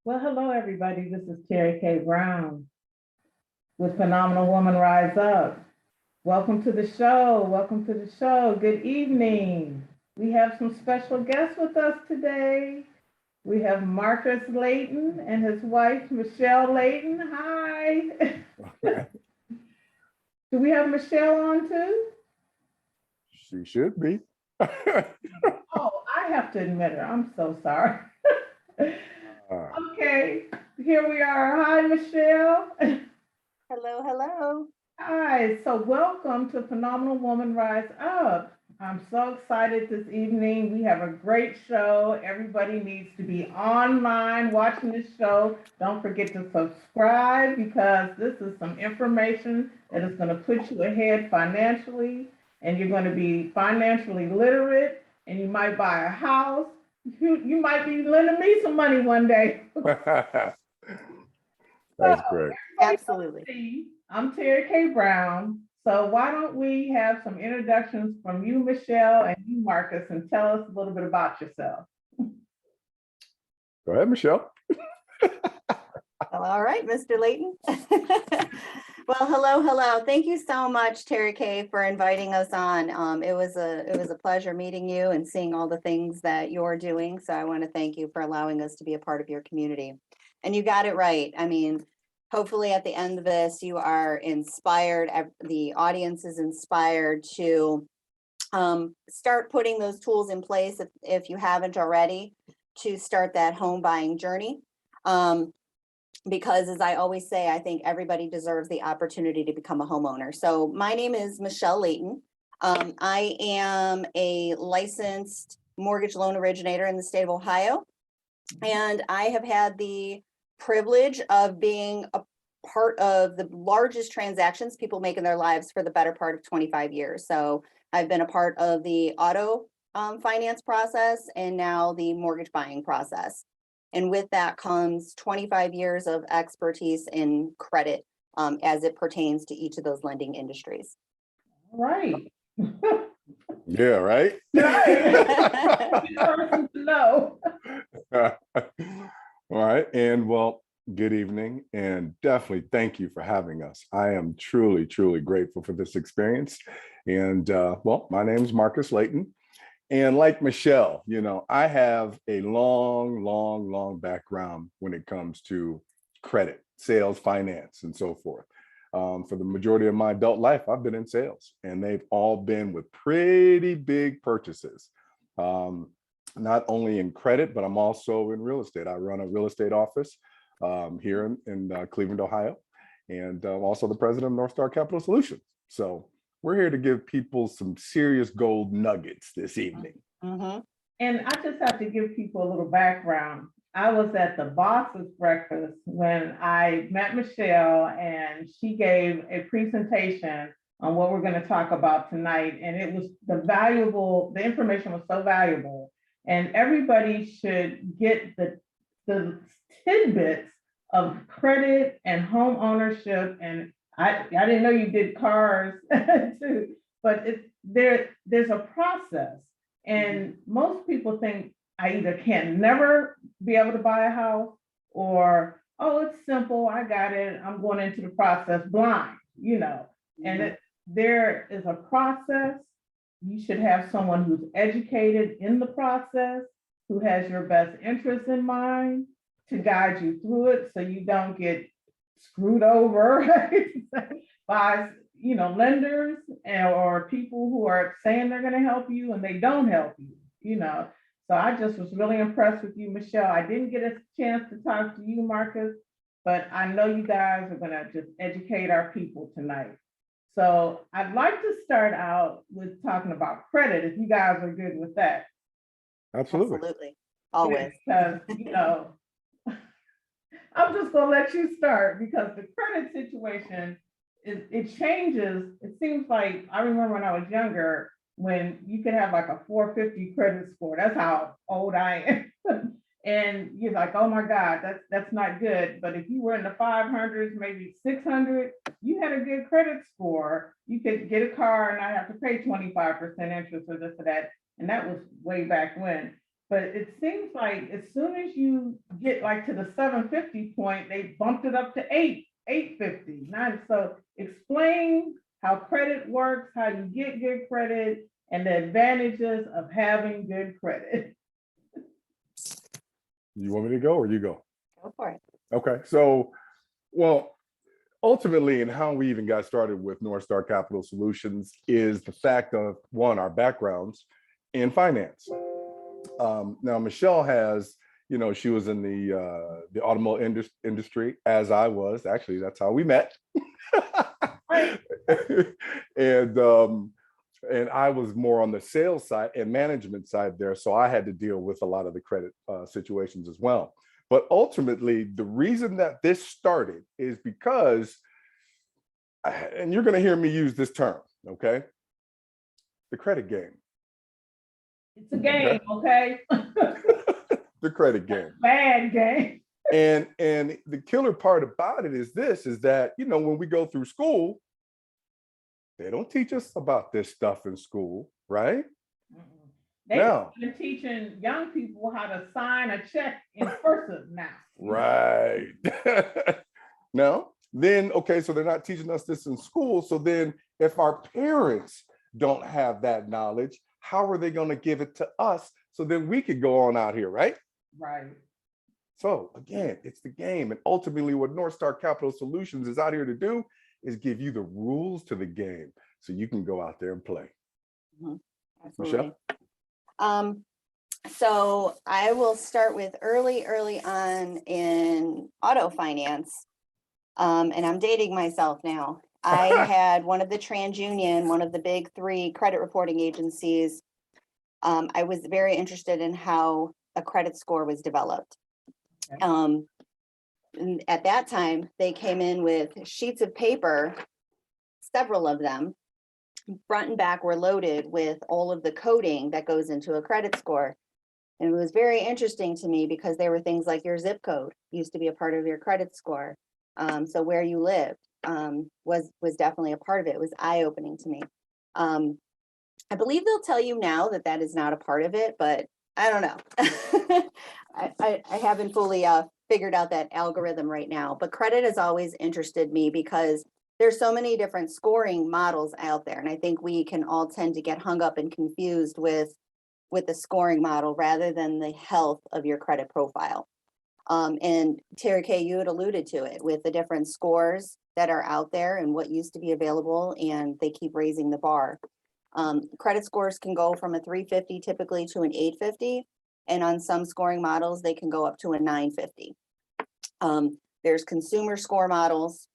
Well, hello, everybody. This is Terry K. Brown with Phenomenal Woman Rise Up. Welcome to the show. Welcome to the show. Good evening. We have some special guests with us today. We have Marcus Layton and his wife, Michelle Layton. Hi. Okay. Do we have Michelle on too? She should be. Oh, I have to admit it. I'm so sorry. Okay, here we are. Hi, Michelle. Hello, hello. Hi, so welcome to Phenomenal Woman Rise Up. I'm so excited this evening. We have a great show. Everybody needs to be online watching this show. Don't forget to subscribe because this is some information that is going to put you ahead financially, and you're going to be financially literate, and you might buy a house. You might be lending me some money one day. That's great. Absolutely. I'm Terry K. Brown. So why don't we have some introductions from you, Michelle, and you, Marcus, and tell us a little bit about yourself. Go ahead, Michelle. All right, Mr. Layton. Well, hello. Thank you so much, Terry K, for inviting us on. It was a pleasure meeting you and seeing all the things that you're doing. So I want to thank you for allowing us to be a part of your community. And you got it right. I mean, hopefully at the end of this, you are inspired. The audience is inspired to start putting those tools in place if you haven't already, to start that home buying journey. Because as I always say, I think everybody deserves the opportunity to become a homeowner. So my name is Michelle Layton. I am a licensed mortgage loan originator in the state of Ohio. And I have had the privilege of being a part of the largest transactions people make in their lives for the better part of 25 years. So I've been a part of the auto finance process and now the mortgage buying process. And with that comes 25 years of expertise in credit as it pertains to each of those lending industries. Right. Yeah, right? Right. Person to know. All right. And well, good evening. And definitely thank you for having us. I am truly, truly grateful for this experience. And well, my name is Marcus Layton. And like Michelle, you know, I have a long background when it comes to credit, sales, finance, and so forth. For the majority of my adult life, I've been in sales, and they've all been with pretty big purchases. Not only in credit, but I'm also in real estate. I run a real estate office here in Cleveland, Ohio, and I'm also the president of North Star Capital Solutions. So we're here to give people some serious gold nuggets this evening. Mm-hmm. And I just have to give people a little background. I was at the boss's breakfast when I met Michelle, and she gave a presentation on what we're going to talk about tonight. And it was the information was so valuable. And everybody should get the tidbits of credit and home ownership. And I didn't know you did cars too, but there's a process. And most people think I either can never be able to buy a house, or, oh, it's simple, I got it, I'm going into the process blind, you know. And there is a process. You should have someone who's educated in the process, who has your best interest in mind, to guide you through it so you don't get screwed over by lenders or people who are saying they're going to help you and they don't help you. So I just was really impressed with you, Michelle. I didn't get a chance to talk to you, Marcus, but I know you guys are going to just educate our people tonight. So I'd like to start out with talking about credit, if you guys are good with that. Absolutely. Always. Because I'm just going to let you start, because the credit situation, it changes. It seems like, I remember when I was younger, when you could have like a 450 credit score. That's how old I am. And you're like, oh my God, that's not good. But if you were in the 500s, maybe 600, you had a good credit score. You could get a car and not have to pay 25% interest or this or that. And that was way back when. But it seems like as soon as you get like to the 750 point, they bumped it up to 850. Now, so explain how credit works, how you get good credit, and the advantages of having good credit. You want me to go or you go? Go for it. Okay, so, well, ultimately, and how we even got started with North Star Capital Solutions is the fact of, one, our backgrounds in finance. Now, Michelle has, she was in the automotive industry, as I was. Actually, that's how we met. Right. And I was more on the sales side and management side there, so I had to deal with a lot of the credit situations as well. But ultimately, the reason that this started is because, and you're going to hear me use this term, okay? The credit game. It's a game, okay? The credit game. Bad game. And the killer part about it is this, is that, when we go through school, they don't teach us about this stuff in school, right? They've been teaching young people how to sign a check in person now. Right. Now, then, okay, so they're not teaching us this in school. So then if our parents don't have that knowledge, how are they going to give it to us? So then we could go on out here, right? Right. So again, it's the game. And ultimately what North Star Capital Solutions is out here to do is give you the rules to the game so you can go out there and play. Absolutely. Michelle? So I will start with early on in auto finance. And I'm dating myself now. I had one of the TransUnion, one of the big three credit reporting agencies. I was very interested in how a credit score was developed. And at that time, they came in with sheets of paper, several of them, front and back were loaded with all of the coding that goes into a credit score. And it was very interesting to me because there were things like your zip code used to be a part of your credit score. So where you lived was definitely a part of it. It was eye-opening to me. I believe they'll tell you now that that is not a part of it, but I don't know. I haven't fully figured out that algorithm right now, but credit has always interested me because there's so many different scoring models out there. And I think we can all tend to get hung up and confused with the scoring model rather than the health of your credit profile. And Terry Kay, you had alluded to it with the different scores that are out there and what used to be available, and they keep raising the bar. Credit scores can go from a 350 typically to an 850, and on some scoring models, they can go up to a 950. There's consumer score models.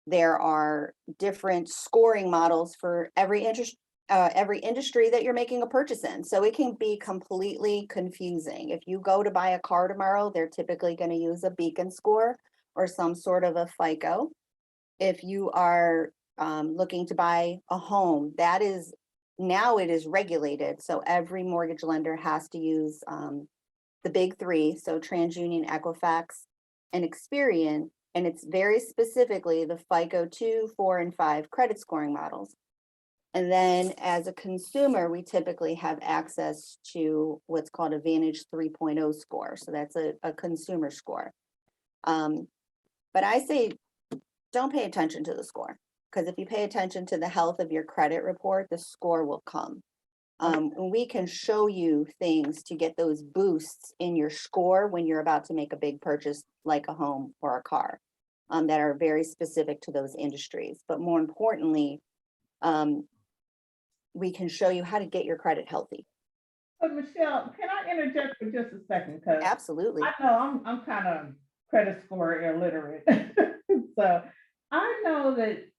There are different scoring models for every industry that you're making a purchase in. So it can be completely confusing. If you go to buy a car tomorrow, they're typically going to use a Beacon score or some sort of a FICO. If you are looking to buy a home, that is, now it is regulated. So every mortgage lender has to use the big three. So TransUnion, Equifax, and Experian. And it's very specifically the FICO 2, 4, and 5 credit scoring models. And then as a consumer, we typically have access to what's called a Vantage 3.0 score. So that's a consumer score. But I say, don't pay attention to the score, because if you pay attention to the health of your credit report, the score will come. We can show you things to get those boosts in your score when you're about to make a big purchase, like a home or a car, that are very specific to those industries. But more importantly, we can show you how to get your credit healthy. But Michelle, can I interject for just a second? Because Absolutely. I know I'm kind of credit score illiterate. So I know that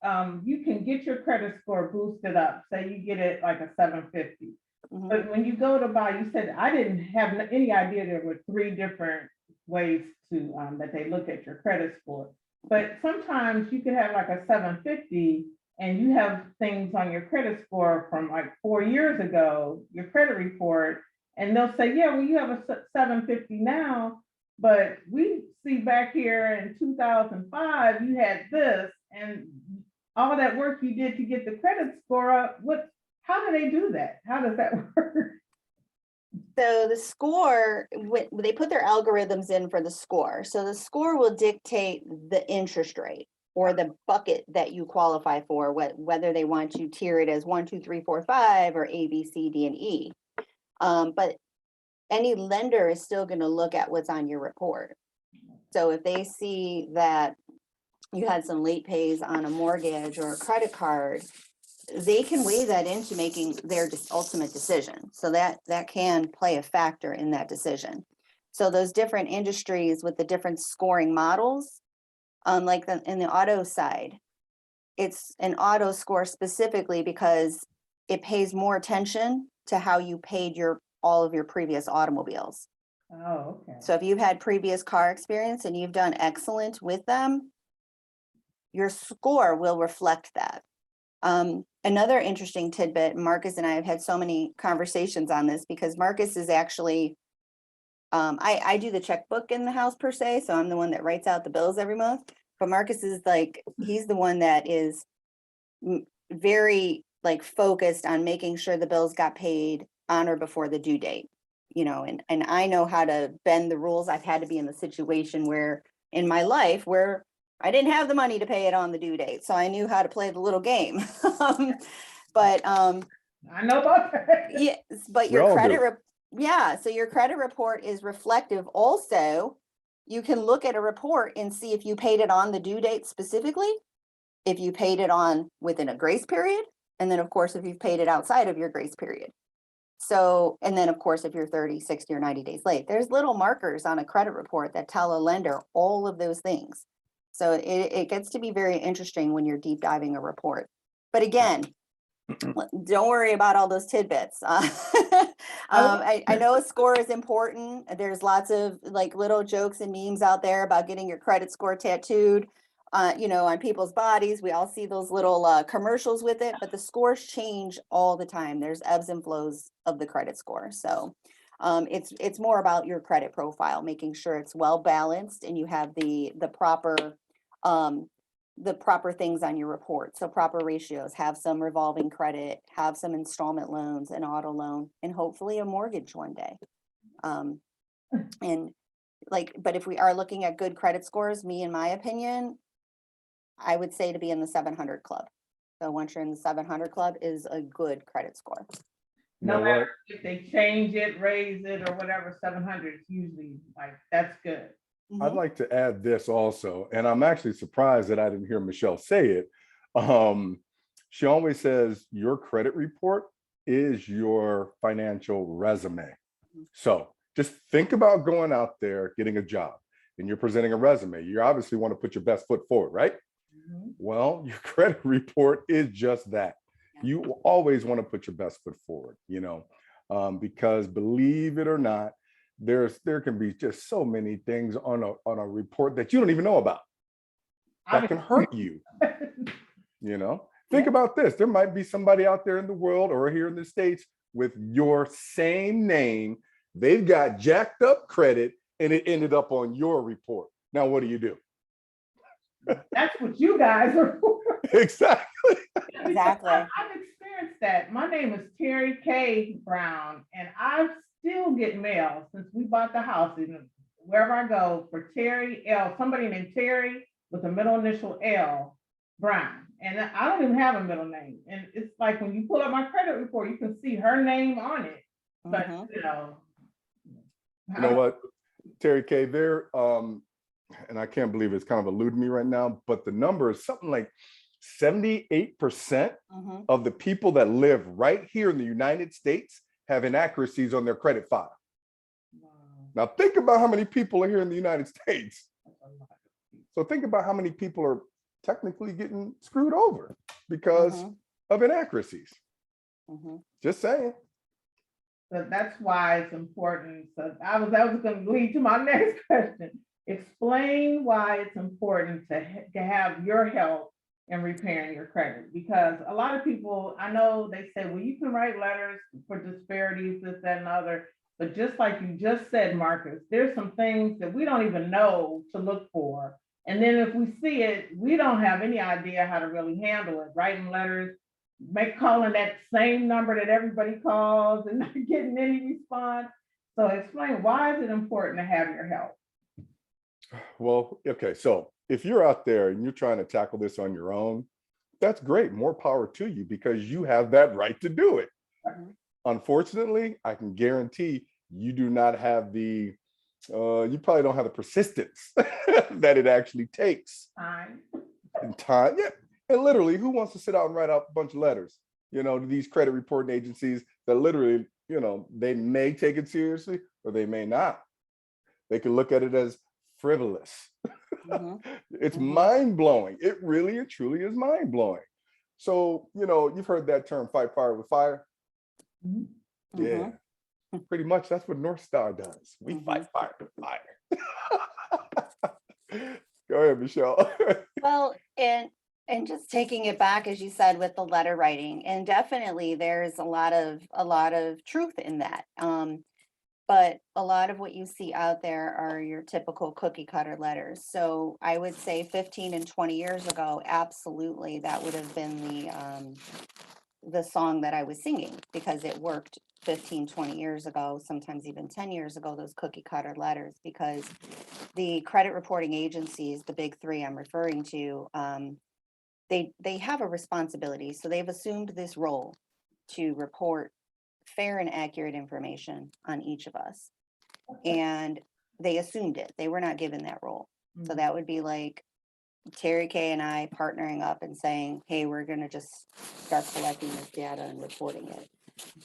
you can get your credit score boosted up. Say you get it like a 750. But when you go to buy, you said, I didn't have any idea there were 3 different ways to that they look at your credit score. But sometimes you could have like a 750 and you have things on your credit score from like 4 years ago, your credit report, and they'll say, yeah, well, you have a 750 now, but we see back here in 2005, you had this, and all that work you did to get the credit score up. How do they do that? How does that work? So the score, they put their algorithms in for the score. So the score will dictate the interest rate or the bucket that you qualify for, whether they want you tier it as 1, 2, 3, 4, 5 or A, B, C, D, and E. But any lender is still going to look at what's on your report. So if they see that you had some late pays on a mortgage or a credit card, they can weigh that into making their ultimate decision. So that can play a factor in that decision. So those different industries with the different scoring models, like in the auto side, it's an auto score specifically because it pays more attention to how you paid all of your previous automobiles. Oh, okay. So if you've had previous car experience and you've done excellent with them, your score will reflect that. Another interesting tidbit, Marcus and I have had so many conversations on this because Marcus is actually, I do the checkbook in the house per se, so I'm the one that writes out the bills every month. But Marcus is like, he's the one that is very like focused on making sure the bills got paid on or before the due date, and I know how to bend the rules. I've had to be in the situation where in my life where I didn't have the money to pay it on the due date, so I knew how to play the little game. But I know about that. yes, but We your all credit, do. so your credit report is reflective. Also, you can look at a report and see if you paid it on the due date specifically, if you paid it on within a grace period, and then of course, if you've paid it outside of your grace period. So, and then of course, if you're 30, 60, or 90 days late, there's little markers on a credit report that tell a lender all of those things. So it gets to be very interesting when you're deep diving a report. But again, don't worry about all those tidbits. I know a score is important. There's lots of like little jokes and memes out there about getting your credit score tattooed, on people's bodies. We all see those little commercials with it, but the scores change all the time. There's ebbs and flows of the credit score. So it's more about your credit profile, making sure it's well balanced and you have the proper things on your report. So proper ratios, have some revolving credit, have some installment loans, an auto loan, and hopefully a mortgage one day. And but if we are looking at good credit scores, me, in my opinion, I would say to be in the 700 club. So once you're in the 700 club is a good credit score. You No know matter what? if they change it, raise it, or whatever, 700 is usually like, that's good. I'd like to add this also, and I'm actually surprised that I didn't hear Michelle say it. She always says your credit report is your financial resume. So just think about going out there, getting a job, and you're presenting a resume. You obviously want to put your best foot forward, right? Well, your credit report is just that. You always want to put your best foot forward, because believe it or not, there can be just so many things on a report that you don't even know about that can hurt you. Think about this. There might be somebody out there in the world or here in the States with your same name. They've got jacked up credit and it ended up on your report. Now, what do? That's what you guys are for. Exactly. Exactly. I've experienced that. My name is Terry K. Brown, and I still get mail since we bought the house. Even wherever I go for Terry L. Somebody named Terry with a middle initial L. Brown, and I don't even have a middle name. And it's like when you pull up my credit report, you can see her name on it. But you know what, Terry K. There, and I can't believe it's kind of eluding me right now, but the number is something like 78% of the people that live right here in the United States have inaccuracies on their credit file. Wow. Now think about how many people are here in the United States. So think about how many people are technically getting screwed over because of inaccuracies. Just saying. So that's why it's important. So that was going to lead to my next question. Explain why it's important to have your help in repairing your credit, because a lot of people, I know they say, well, you can write letters for disparities, this, that, and other, but just like you just said, Marcus, there's some things that we don't even know to look for. And then if we see it, we don't have any idea how to really handle it. Writing letters calling that same number that everybody calls and not getting any response. So explain, why is it important to have your help? Well, okay, so if you're out there and you're trying to tackle this on your own, that's great. More power to you because you have that right to do it. Mhm. Unfortunately, I can guarantee you do not have the, you probably don't have the persistence that it actually takes Time. in time. Yeah. And literally, who wants to sit out and write out a bunch of letters, to these credit reporting agencies that literally, they may take it seriously or they may not. They could look at it as frivolous. Mhm. It's Mhm. mind blowing. It really and truly is mind blowing. So, you've heard that term, fight fire with fire. Mhm. Yeah, pretty much that's what North Star does. We fight fire with fire. Go ahead, Michelle. Well, and just taking it back, as you said, with the letter writing, and definitely there's a lot of truth in that. But a lot of what you see out there are your typical cookie cutter letters. So I would say 15 and 20 years ago, absolutely, that would have been the song that I was singing because it worked 15, 20 years ago, sometimes even 10 years ago, those cookie cutter letters, because the credit reporting agencies, the big three I'm referring to, they have a responsibility. So they've assumed this role to report fair and accurate information on each of us. And they assumed it. They were not given that role. So that would be like Terry Kay and I partnering up and saying, hey, we're going to just start collecting this data and reporting it.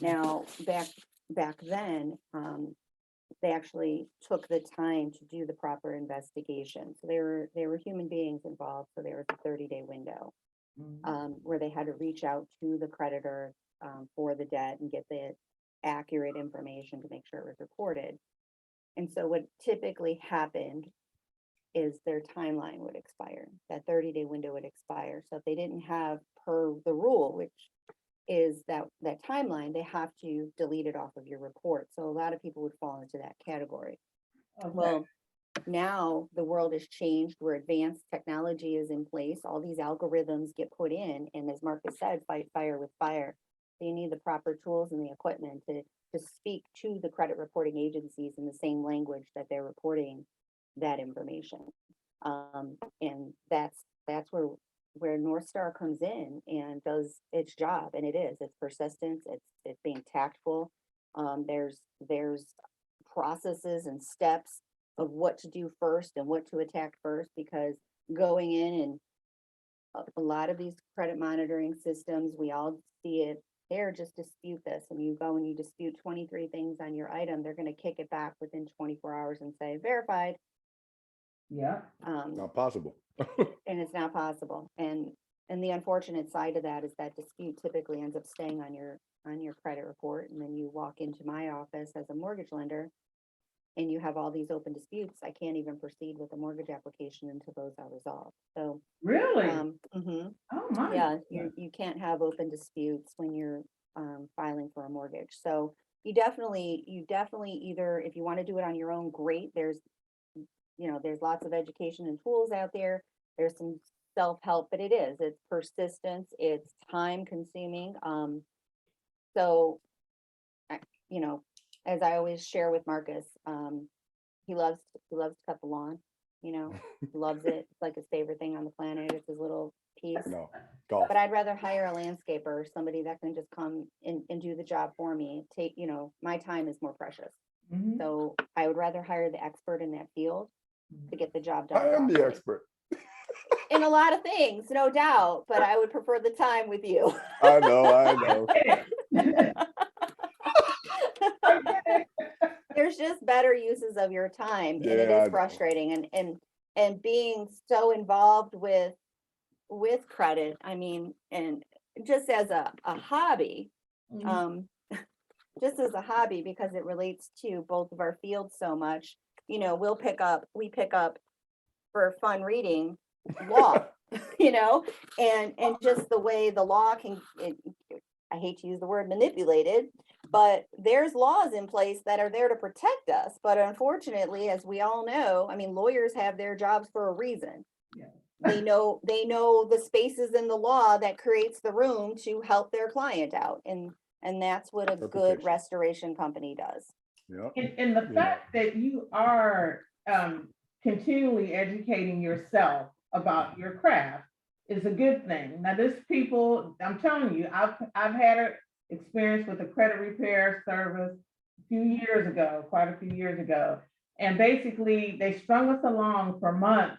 Now, back then, they actually took the time to do the proper investigation. So there were human beings involved. So there was a 30-day window where they had to reach out to the creditor for the debt and get the accurate information to make sure it was reported. And so what typically happened is their timeline would expire. That 30-day window would expire. So if they didn't have per the rule, which is that timeline, they have to delete it off of your report. So a lot of people would fall into that category. Okay. Well, now the world has changed where advanced technology is in place. All these algorithms get put in, and as Marcus said, fight fire with fire. So you need the proper tools and the equipment to speak to the credit reporting agencies in the same language that they're reporting that information. And that's where North Star comes in and does its job, and it's persistence, it's being tactful. There's processes and steps of what to do first and what to attack first, because going in and a lot of these credit monitoring systems, we all see it, they're just dispute this, and you go and you dispute 23 things on your item, they're going to kick it back within 24 hours and say verified. Yeah. Not possible. And it's not possible. And the unfortunate side of that is that dispute typically ends up staying on your credit report, and then you walk into my office as a mortgage lender and you have all these open disputes. I can't even proceed with a mortgage application until those are resolved. So Really? mhm. Oh my. Yeah, you can't have open disputes when you're filing for a mortgage. So you definitely either, if you want to do it on your own, great. There's lots of education and tools out there. There's some self-help, but it's persistence, it's time consuming. So as I always share with Marcus, he loves to cut the lawn, he loves it. It's like his favorite thing on the planet. It's his little piece. No, golf. But I'd rather hire a landscaper, somebody that can just come and do the job for me. My time is more precious. Mhm. So I would rather hire the expert in that field to get the job done. I am the properly. expert. In a lot of things, no doubt, but I would prefer the time with you. I know. There's just better uses of your time, and it Yeah, I is know. frustrating, and being so involved with credit, I mean, and just as a hobby, Mhm. just as a hobby, because it relates to both of our fields so much, we pick up for fun reading law, and just the way the law I hate to use the word manipulated, but there's laws in place that are there to protect us. But unfortunately, as we all know, I mean, lawyers have their jobs for a reason. Yeah. They know the spaces in the law that creates the room to help their client out. And that's what a good Interpretation. restoration company does. Yeah. And the You know. fact that you are continually educating yourself about your craft is a good thing. Now, this people, I'm telling you, I've had an experience with a credit repair service a few years ago, quite a few years ago. And basically, they strung us along for months,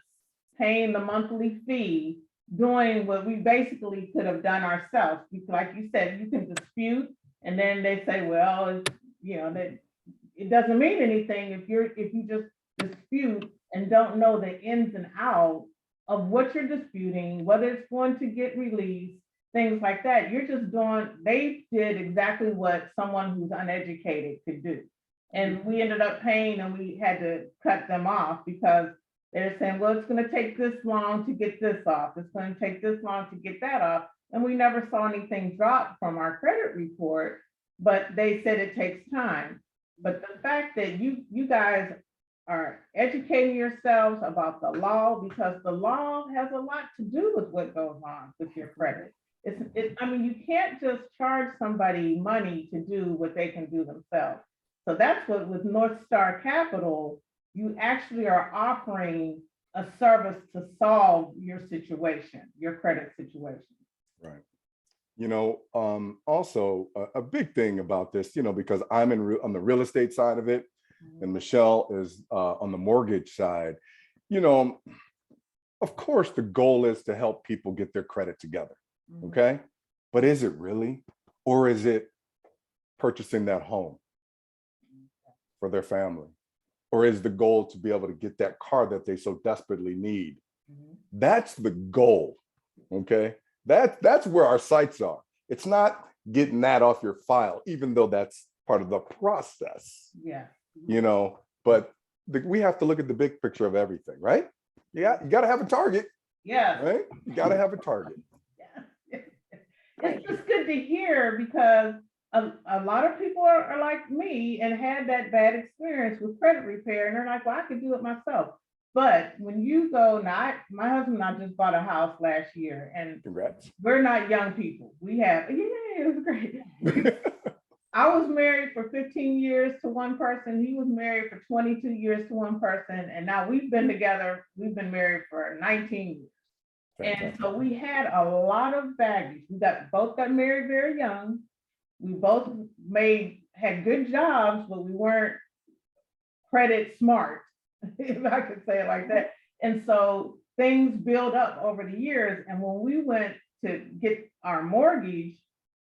paying the monthly fee, doing what we basically could have done ourselves. Like you said, you can dispute, and then they say, well, it's, you know, that it doesn't mean anything if you just dispute and don't know the ins and outs of what you're disputing, whether it's going to get released, things like that. You're just doing, they did exactly what someone who's uneducated could do. And we ended up paying, and we had to cut them off because they're saying, well, it's going to take this long to get this off. It's going to take this long to get that off. And we never saw anything drop from our credit report, but they said it takes time. But the fact that you guys are educating yourselves about the law, because the law has a lot to do with what goes on with your credit. I mean, you can't just charge somebody money to do what they can do themselves. So that's what with North Star Capital, you actually are offering a service to solve your situation, your credit situation. Right. You know, also a big thing about this, you know, because I'm on the real estate side of it, and Michelle is on the mortgage side. You know, of course, the goal is to help people get their credit together. Okay. But is it really? Or is it purchasing that home for their family? Or is the goal to be able to get that car that they so desperately need? That's the goal. Okay. That's where our sights are. It's not getting that off your file, even though that's part of the process. Yeah. You know, but we have to look at the big picture of everything, right? Yeah, you got to have a target. Yeah. Right? You got to have a target. Yeah. It's just good to hear because a lot of people are like me and had that bad experience with credit repair, and they're like, well, I could do it myself. But when you go, my husband and I just bought a house last year, and Congrats. we're not young people. We have, yeah, it was great. I was married for 15 years to one person. He was married for 22 years to one person. And now we've been together. We've been married for 19 years. Fantastic. And so we had a lot of baggage. Both got married very young. We both had good jobs, but we weren't credit smart, if I could say it like that. And so things build up over the years. And when we went to get our mortgage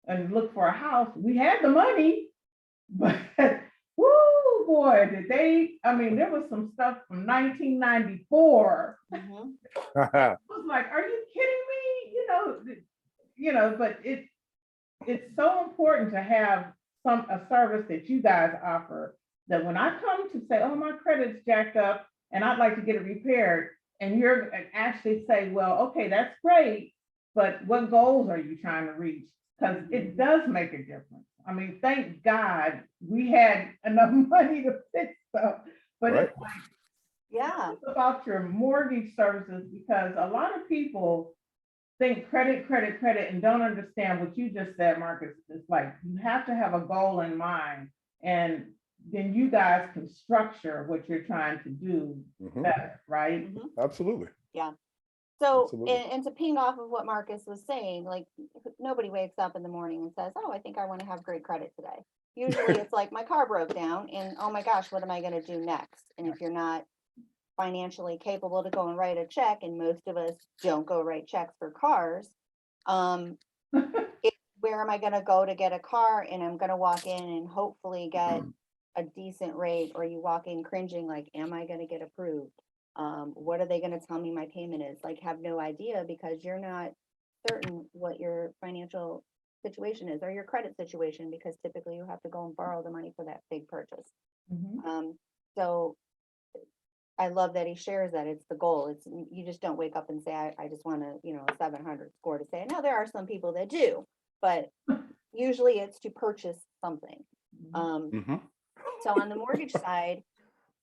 and look for a house, we had the money, but whoo, boy, there was some stuff from 1994. I was like, are you kidding me? But it's so important to have a service that you guys offer, that when I come to say, oh, my credit's jacked up and I'd like to get it repaired, and you're actually say, well, okay, that's great, but what goals are you trying to reach? Because it does make a difference. I mean, thank God we had enough money to fix stuff, but right. It's like, yeah, it's about your mortgage services, because a lot of people think credit, and don't understand what you just said, Marcus. It's like, you have to have a goal in mind, and then you guys can structure what you're trying to do better, right? Absolutely. Yeah. So, and to ping off of what Marcus was saying, like, nobody wakes up in the morning and says, oh, I think I want to have great credit today. Usually it's like, my car broke down and, oh my gosh, what am I going to do next? And if you're not financially capable to go and write a check, and most of us don't go write checks for cars, where am I going to go to get a car? And I'm going to walk in and hopefully get a decent rate, or you walk in cringing, like, am I going to get approved? What are they going to tell me my payment is? Like, have no idea, because you're not certain what your financial situation is, or your credit situation, because typically you have to go and borrow the money for that big purchase. So I love that he shares that it's the goal. It's, you just don't wake up and say, I just want to, a 700 score to say. Now there are some people that do, but usually it's to purchase something. So on the mortgage side,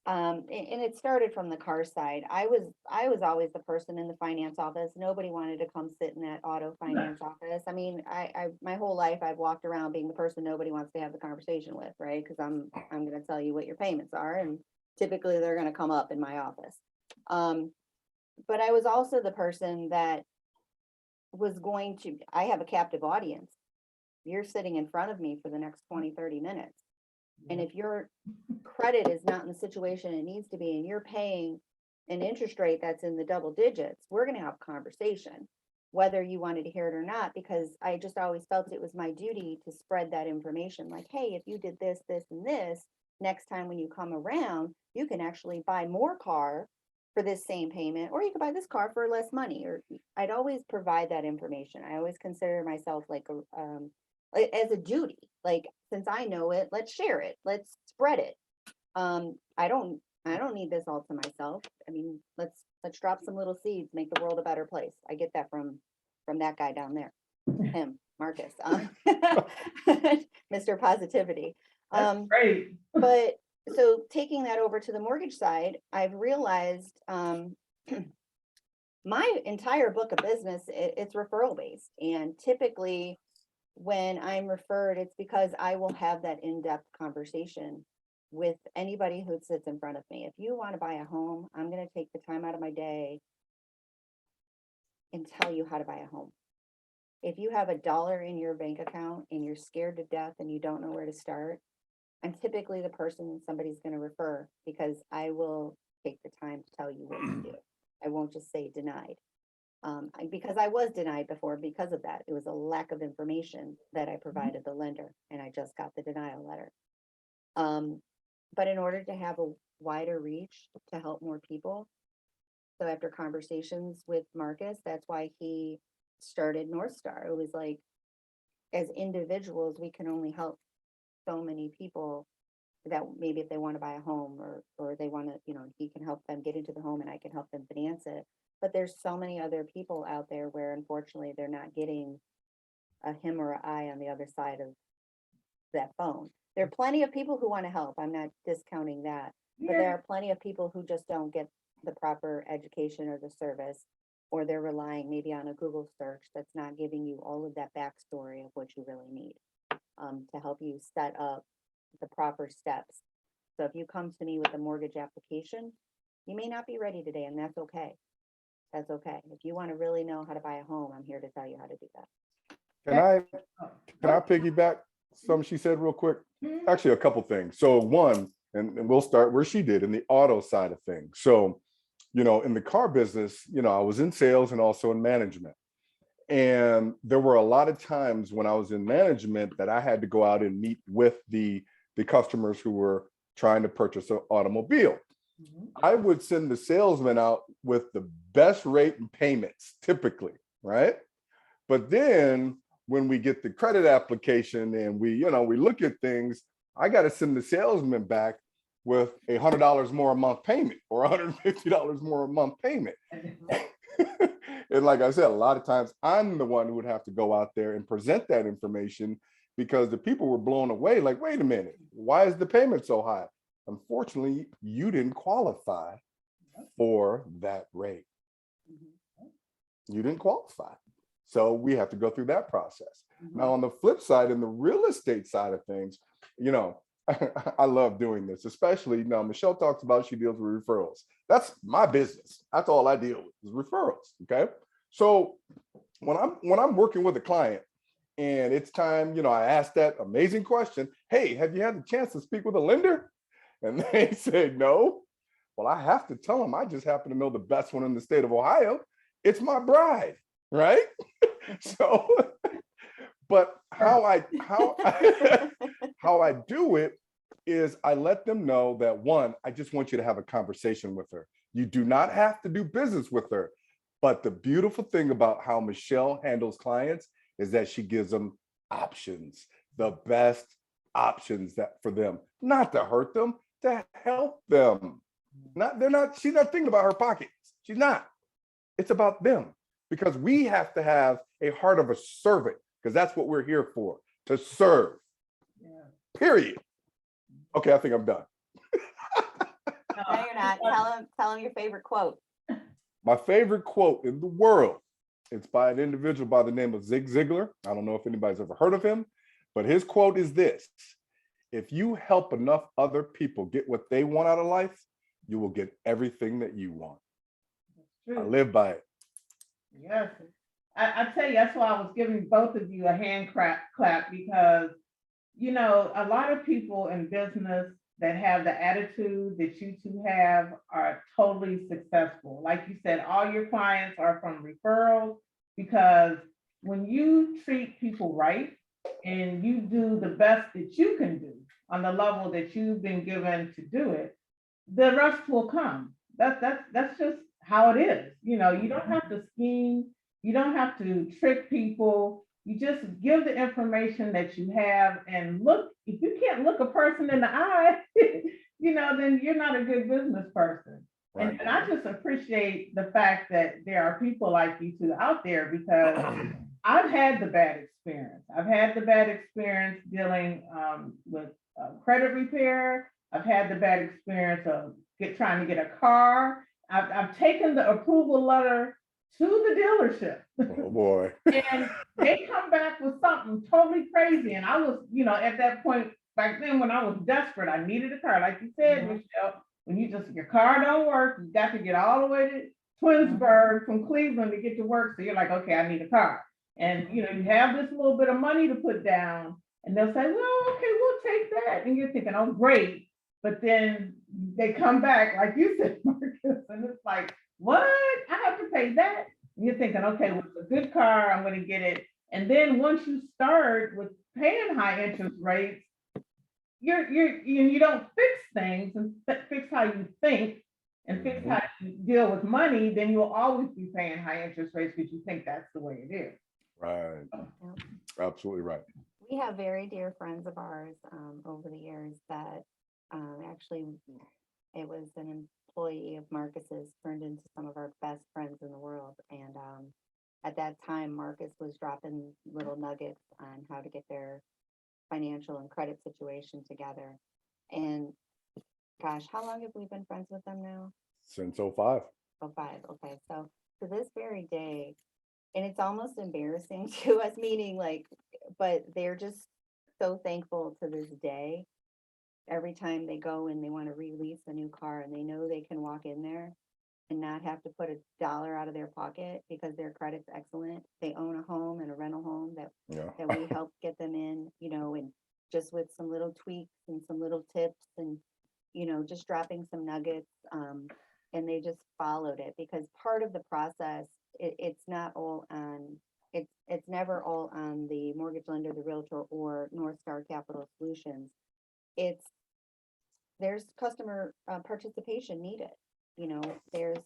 And it started from the car side. I was always the person in the finance office. Nobody wanted to come sit in that auto finance office. I mean, I my whole life I've walked around being the person nobody wants to have the conversation with, right? Because I'm going to tell you what your payments are, and typically they're going to come up in my office. But I was also the person that was going to, I have a captive audience. You're sitting in front of me for the next 20, 30 minutes. And if your credit is not in the situation it needs to be, and you're paying an interest rate that's in the double digits, we're going to have a conversation, whether you wanted to hear it or not, because I just always felt it was my duty to spread that information. Like, hey, if you did this, this, and this, next time when you come around, you can actually buy more car for this same payment, or you can buy this car for less money. Or I'd always provide that information. I always consider myself like as a duty, like, since I know it, let's share it, let's spread it. I don't need this all to myself. I mean, let's drop some little seeds, make the world a better place. I get that from that guy down there, him, Marcus, Mr. Positivity. That's great. But so taking that over to the mortgage side, I've realized my entire book of business, it's referral based. And typically when I'm referred, it's because I will have that in-depth conversation with anybody who sits in front of me. If you want to buy a home, I'm going to take the time out of my day and tell you how to buy a home. If you have $1 in your bank account and you're scared to death and you don't know where to start, I'm typically the person somebody's going to refer, because I will take the time to tell you what to do. I won't just say denied. Because I was denied before because of that. It was a lack of information that I provided the lender, and I just got the denial letter. But in order to have a wider reach to help more people, so after conversations with Marcus, that's why he started North Star. It was like, as individuals, we can only help so many people that maybe if they want to buy a home, or they want to, he can help them get into the home and I can help them finance it. But there's so many other people out there where unfortunately they're not getting a him or a I on the other side of that phone. There are plenty of people who want to help. I'm not discounting that, but there are plenty of people who just don't get the proper education or the service, or they're relying maybe on a Google search that's not giving you all of that backstory of what you really need to help you set up the proper steps. So if you come to me with a mortgage application, you may not be ready today, and that's okay. That's okay. If you want to really know how to buy a home, I'm here to tell you how to do that. Can I piggyback something she said real quick? Actually, a couple things. So one, and we'll start where she did in the auto side of things. So, in the car business, I was in sales and also in management. And there were a lot of times when I was in management that I had to go out and meet with the customers who were trying to purchase an automobile. I would send the salesman out with the best rate and payments, typically, right? But then when we get the credit application and we look at things, I got to send the salesman back with $100 more a month payment or $150 more a month payment. And like I said, a lot of times I'm the one who would have to go out there and present that information, because the people were blown away. Like, wait a minute, why is the payment so high? Unfortunately, you didn't qualify for that rate. You didn't qualify. So we have to go through that process. Now, on the flip side, in the real estate side of things, I love doing this, especially now Michelle talks about she deals with referrals. That's my business. That's all I deal with is referrals. Okay. So when I'm working with a client and it's time, I ask that amazing question, hey, have you had the chance to speak with a lender? And they say no. Well, I have to tell them I just happen to know the best one in the state of Ohio. It's my bride, right? So, but how I do it is I let them know that, one, I just want you to have a conversation with her. You do not have to do business with her. But the beautiful thing about how Michelle handles clients is that she gives them options, the best options that for them, not to hurt them, to help them. She's not thinking about her pockets. She's not. It's about them, because we have to have a heart of a servant, because that's what we're here for, to serve. Period. Okay, I think I'm done. No, you're not. Tell him your favorite quote. My favorite quote in the world, it's by an individual by the name of Zig Ziglar. I don't know if anybody's ever heard of him, but his quote is this: if you help enough other people get what they want out of life, you will get everything that you want. I live by it. Yes. I tell you, that's why I was giving both of you a hand clap because, you know, a lot of people in business that have the attitude that you two have are totally successful. Like you said, all your clients are from referrals because when you treat people right and you do the best that you can do on the level that you've been given to do it, the rest will come. That's just how it is. You know, you don't have to scheme, you don't have to trick people. You just give the information that you have and look, if you can't look a person in the eye, you know, then you're not a good business person. Right. And I just appreciate the fact that there are people like you two out there because I've had the bad experience. I've had the bad experience dealing with credit repair. I've had the bad experience of trying to get a car. I've taken the approval letter to the dealership. Oh boy. And they come back with something totally crazy. And I was, you know, at that point back then when I was desperate, I needed a car. Like you said, Michelle, when your car don't work, you got to get all the way to Twinsburg from Cleveland to get to work. So you're like, okay, I need a car. And you know, you have this little bit of money to put down, and they'll say, well, okay, we'll take that. And you're thinking, oh, great. But then they come back, like you said, Marcus, and it's like, what? I have to pay that? And you're thinking, okay, well, it's a good car, I'm going to get it. And then once you start with paying high interest rates, you don't fix things and fix how you think and fix how you deal with money, then you'll always be paying high interest rates because you think that's the way it is. Right. Absolutely right. We have very dear friends of ours over the years that actually it was an employee of Marcus's turned into some of our best friends in the world. And at that time, Marcus was dropping little nuggets on how to get their financial and credit situation together. And gosh, how long have we been friends with them now? Since 05. 05. Okay. So to this very day, and it's almost embarrassing to us, meaning like, but they're just so thankful to this day. Every time they go and they want to release a new car and they know they can walk in there and not have to put $1 out of their pocket because their credit's excellent. They own a home and a rental home that we help get them in, you know, and just with some little tweaks and some little tips and, you know, just dropping some nuggets. And they just followed it because part of the process, it's not all on, it's never all on the mortgage lender, the realtor, or North Star Capital Solutions. There's customer participation needed. You know, if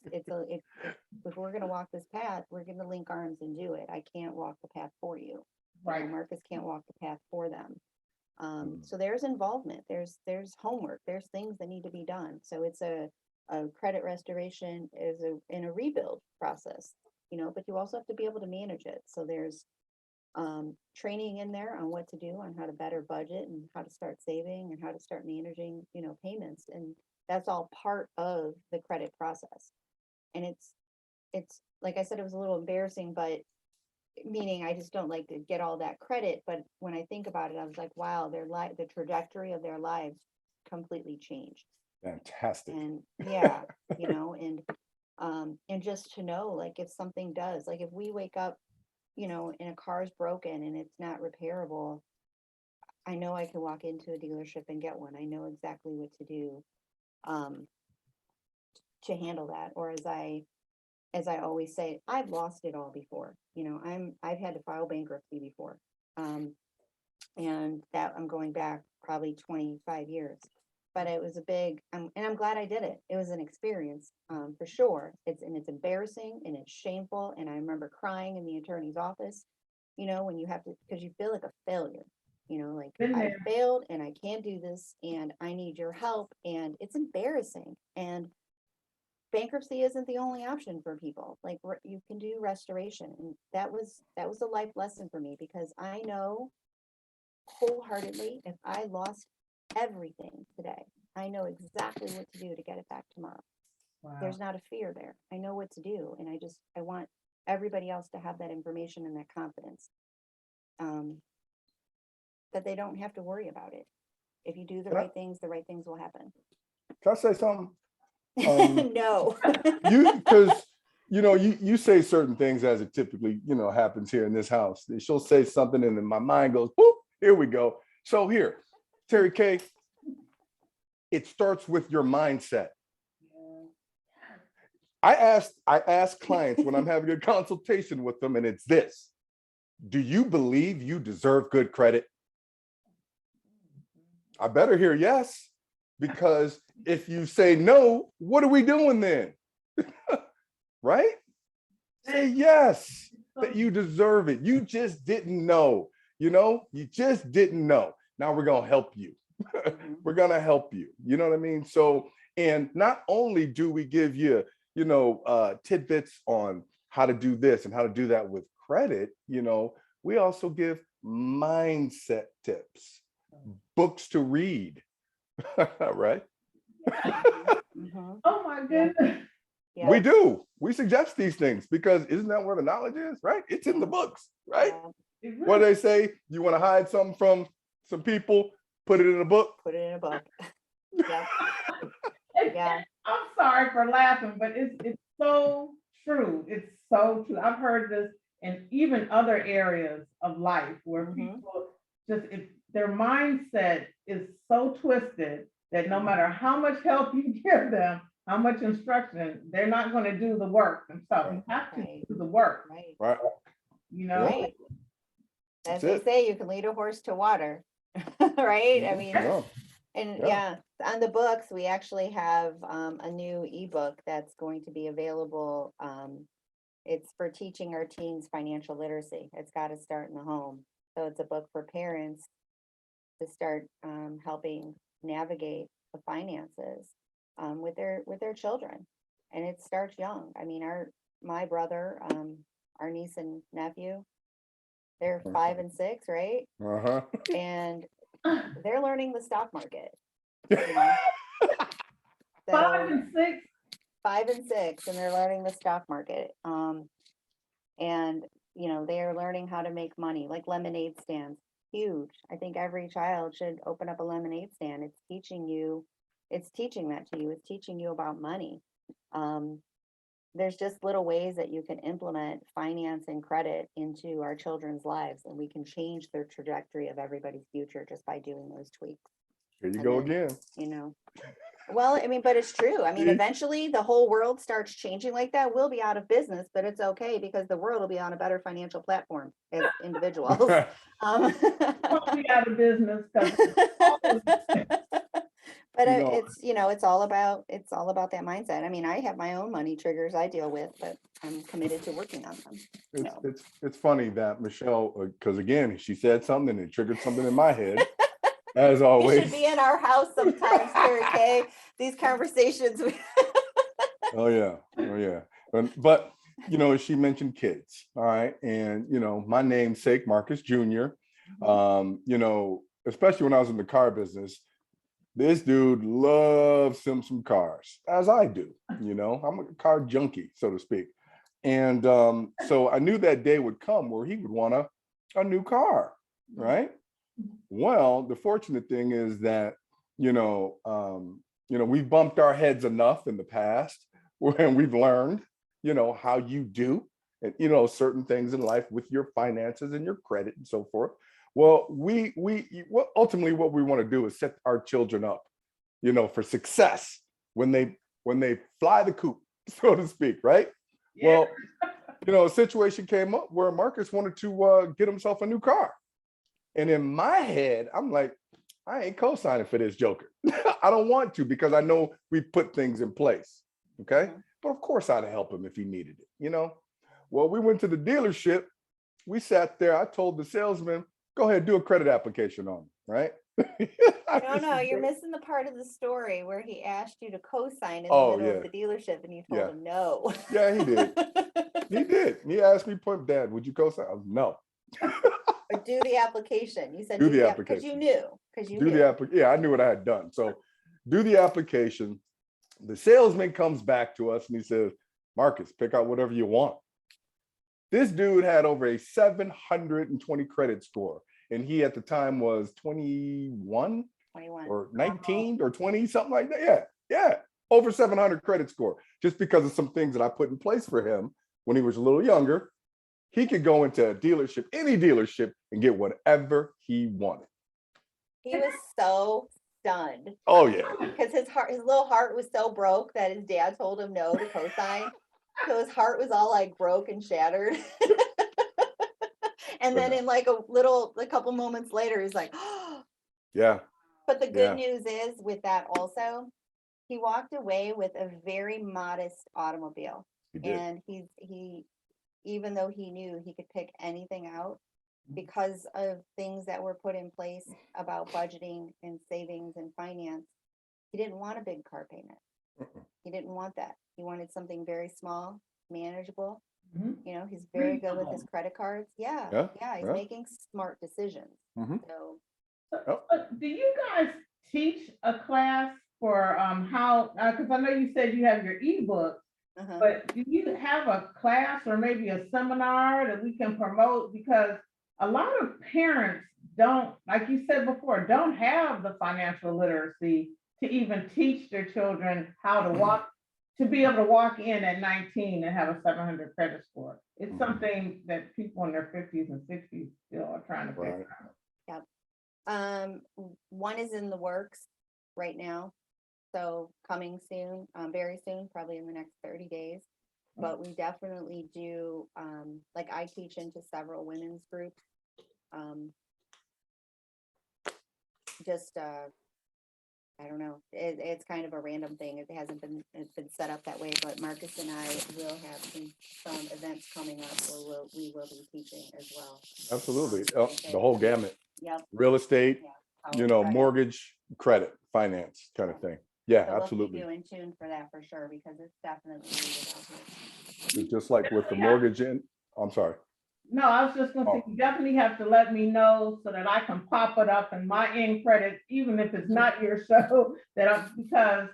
we're going to walk this path, we're going to link arms and do it. I can't walk the path for you. Right. You know, Marcus can't walk the path for them. So there's involvement. There's homework. There's things that need to be done. So it's a credit restoration is in a rebuild process. You know, but you also have to be able to manage it. So there's training in there on what to do, on how to better budget and how to start saving and how to start managing, you know, payments. And that's all part of the credit process. And it's like I said, it was a little embarrassing, but meaning I just don't like to get all that credit. But when I think about it, I was like, wow, the trajectory of their lives completely changed. Fantastic. And yeah, you know, and just to know, like, if something does, like if we wake up, you know, and a car's broken and it's not repairable, I know I can walk into a dealership and get one. I know exactly what to do to handle that. Or as I always say, I've lost it all before. You know, I've had to file bankruptcy before. And that I'm going back probably 25 years. But it was a big, and I'm glad I did it. It was an experience, for sure. It's embarrassing and it's shameful. And I remember crying in the attorney's office, you know, when you have to, because you feel like a failure, you know, like I failed and I can't do this and I need your help. And it's embarrassing. And bankruptcy isn't the only option for people. Like you can do restoration. And that was a life lesson for me because I know wholeheartedly if I lost everything today, I know exactly what to do to get it back tomorrow. Wow. There's not a fear there. I know what to do. And I want everybody else to have that information and that confidence. That they don't have to worry about it. If you do the right things will happen. Can I say something? No. Because you say certain things as it typically happens here in this house. She'll say something and then my mind goes, whoop, here we go. So here, Terry K, it starts with your mindset. I ask clients when I'm having a consultation with them, and it's this: do you believe you deserve good credit? I better hear yes, because if you say no, what are we doing then? Right? Say yes, that you deserve it. You just didn't know, you just didn't know. Now we're going to help you. We're going to help you. You know what I mean? So, and not only do we give you, tidbits on how to do this and how to do that with credit, we also give mindset tips, books to read, right? Oh my goodness. Yeah. We do. We suggest these things because isn't that where the knowledge is, right? It's in the books, right? Yeah. What do they say? You want to hide something from some people, put it in a book. Put it in a book. Yeah. Yeah. I'm sorry for laughing, but it's so true. It's so true. I've heard this in even other areas of life where people just, if their mindset is so twisted that no matter how much help you give them, how much instruction, they're not going to do the work themselves. You have to do the work. Right. Right. As they say, you can lead a horse to water. Right. I mean, on the books, we actually have a new ebook that's going to be available. It's for teaching our teens financial literacy. It's got to start in the home. So it's a book for parents to start helping navigate the finances with their children, and it starts young. I mean, my brother, our niece and nephew, they're 5 and 6, right? And they're learning the stock market. So, 5 and 6. 5 and 6, and they're learning the stock market. And they are learning how to make money, like lemonade stands. Huge. I think every child should open up a lemonade stand. It's teaching that to you. It's teaching you about money. There's just little ways that you can implement finance and credit into our children's lives, and we can change the trajectory of everybody's future just by doing those tweaks. Here you go again. Well, I mean, but it's true. I mean, eventually the whole world starts changing like that. We'll be out of business, but it's okay because the world will be on a better financial platform as individuals. We'll be out of business. But it's all about that mindset. I mean, I have my own money triggers I deal with, but I'm committed to working on them. It's funny that Michelle, because again, she said something and it triggered something in my head. As always, you should be in our house sometimes, Terry K. These conversations. Oh yeah. But she mentioned kids, all right, and my namesake Marcus Jr. Especially when I was in the car business, this dude loves some cars, as I do. I'm a car junkie, so to speak, and so I knew that day would come where he would want a new car, right? Well, the fortunate thing is that, we bumped our heads enough in the past when we've learned, how you do, and, certain things in life with your finances and your credit and so forth. Well, ultimately what we want to do is set our children up, for success when they fly the coop, so to speak, right? Yeah. Well, a situation came up where Marcus wanted to get himself a new car. And in my head, I'm like, I ain't co-signing for this joker. I don't want to because I know we put things in place. Okay. But of course I'd help him if he needed it, Well, we went to the dealership. We sat there. I told the salesman, go ahead, do a credit application on him, right? No, you're missing the part of the story where he asked you to co-sign in the middle of the dealership and you told him no. Yeah, he did. He did. He asked me, point, Dad, would you co-sign? I was, no. Or do the application. You said do the application. Because you knew. Yeah, I knew what I had done. So, do the application. The salesman comes back to us and he says, Marcus, pick out whatever you want. This dude had over a 720 credit score. And he at the time was 21 or 19 or 20, something like that. Yeah, yeah, over 700 credit score. Just because of some things that I put in place for him when he was a little younger. He could go into a dealership, any dealership, and get whatever he wanted. He was so stunned. Oh yeah. Because his little heart was so broke that his dad told him no to co-sign. So his heart was all like broke and shattered. And then in like a couple moments later, he's like, oh. Yeah. But the good news is with that also, he walked away with a very modest automobile. He did. And he even though he knew he could pick anything out, because of things that were put in place about budgeting and savings and finance, he didn't want a big car payment. He didn't want that. He wanted something very small, manageable. You know, he's very good with his credit cards. Yeah, he's making smart decisions. So, do you guys teach a class for how, because I know you said you have your ebook, but do you have a class or maybe a seminar that we can promote? Because a lot of parents don't, like you said before, don't have the financial literacy to even teach their children how to walk, to be able to walk in at 19 and have a 700 credit score. It's something that people in their 50s and 60s still are trying to figure out. Yep. One is in the works right now. So coming soon, very soon, probably in the next 30 days. But we definitely do, like I teach into several women's groups. I don't know, it's kind of a random thing. It hasn't been, it's been set up that way, but Marcus and I will have some events coming up where we will be teaching as well. Absolutely. The whole gamut. Yep. Real estate, Yeah. mortgage, credit, finance kind of thing. Yeah, So absolutely. we'll keep you in tune for that for sure, because it's definitely needed out here. It's just like with the mortgage I'm sorry. No, I was just gonna say, you definitely have to let me know so that I can pop it up in my end credit, even if it's not your show, because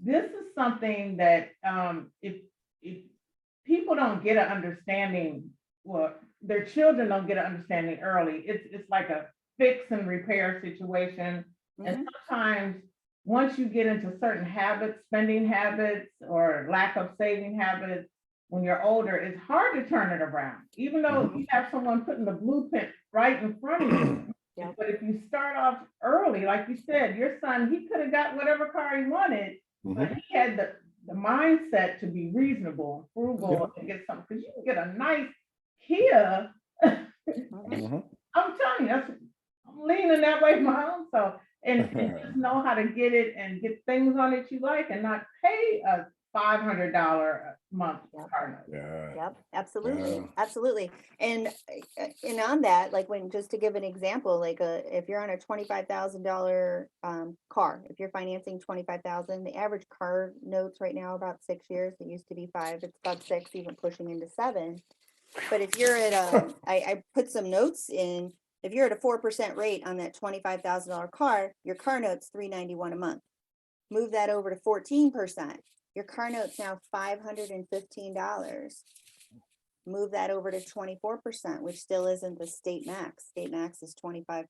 this is something that if people don't get an understanding, well, their children don't get an understanding early, it's like a fix and repair situation. And sometimes once you get into certain habits, spending habits or lack of saving habits, when you're older, it's hard to turn it around, even though you have someone putting the blueprint right in front of you. But if you start off early, like you said, your son, he could have got whatever car he wanted, but he had the mindset to be reasonable, frugal, and get something, because you can get a nice Kia. I'm telling you, I'm leaning that way my own self, and just know how to get it and get things on it you like, and not pay a $500 a month car note. Yep, absolutely. And on that, like just to give an example, like if you're on a $25,000 car, if you're financing $25,000, the average car notes right now about 6 years. It used to be 5, it's about 6, even pushing into 7. But if you're at I put some notes in. If you're at a 4% rate on that $25,000 car, your car note's $391 a month. Move that over to 14%. Your car note's now $515. Move that over to 24%, which still isn't the state max. State max is 25%.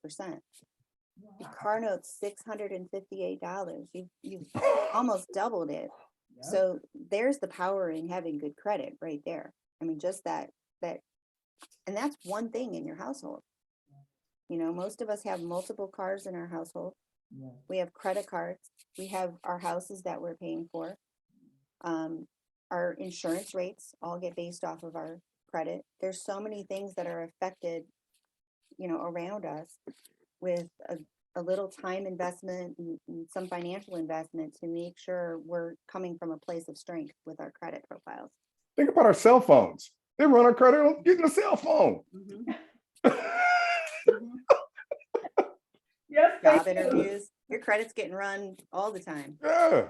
Your car note's $658. You've almost doubled it. So there's the power in having good credit right there. I mean, just that, and that's one thing in your household. Most of us have multiple cars in our household. We have credit cards. We have our houses that we're paying for. Our insurance rates all get based off of our credit. There's so many things that are affected, around us, with a little time investment and some financial investment to make sure we're coming from a place of strength with our credit profiles. Think about our cell phones. They run our credit on getting a cell phone. Yes, job interviews. Your credit's getting run all the time. Yeah.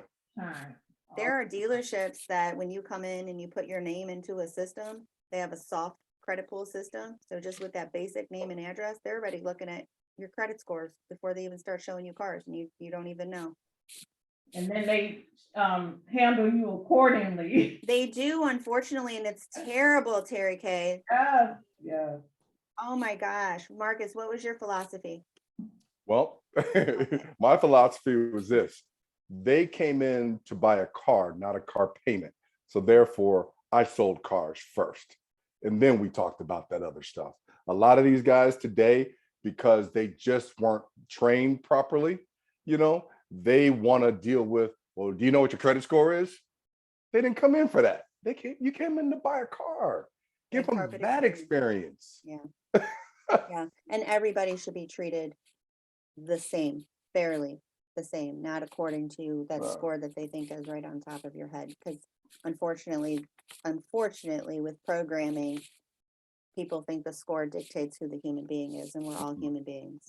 There are dealerships that when you come in and you put your name into a system, they have a soft credit pull system. So just with that basic name and address, they're already looking at your credit scores before they even start showing you cars, and you don't even know. and then they handle you accordingly. They do, unfortunately, and it's terrible, Terry K. Yes, yes. Oh my gosh. Marcus, what was your philosophy? Well, my philosophy was this. They came in to buy a car, not a car payment. So therefore, I sold cars first. And then we talked about that other stuff. A lot of these guys today, because they just weren't trained properly, they want to deal with, well, do you know what your credit score is? They didn't come in for that. You came in to buy a car. Give them Perfect that experience. Yeah. Yeah. And everybody should be treated the same, fairly the same, not according to that score that they think is right on top of your head. Because unfortunately, with programming, people think the score dictates who the human being is, and we're all human beings.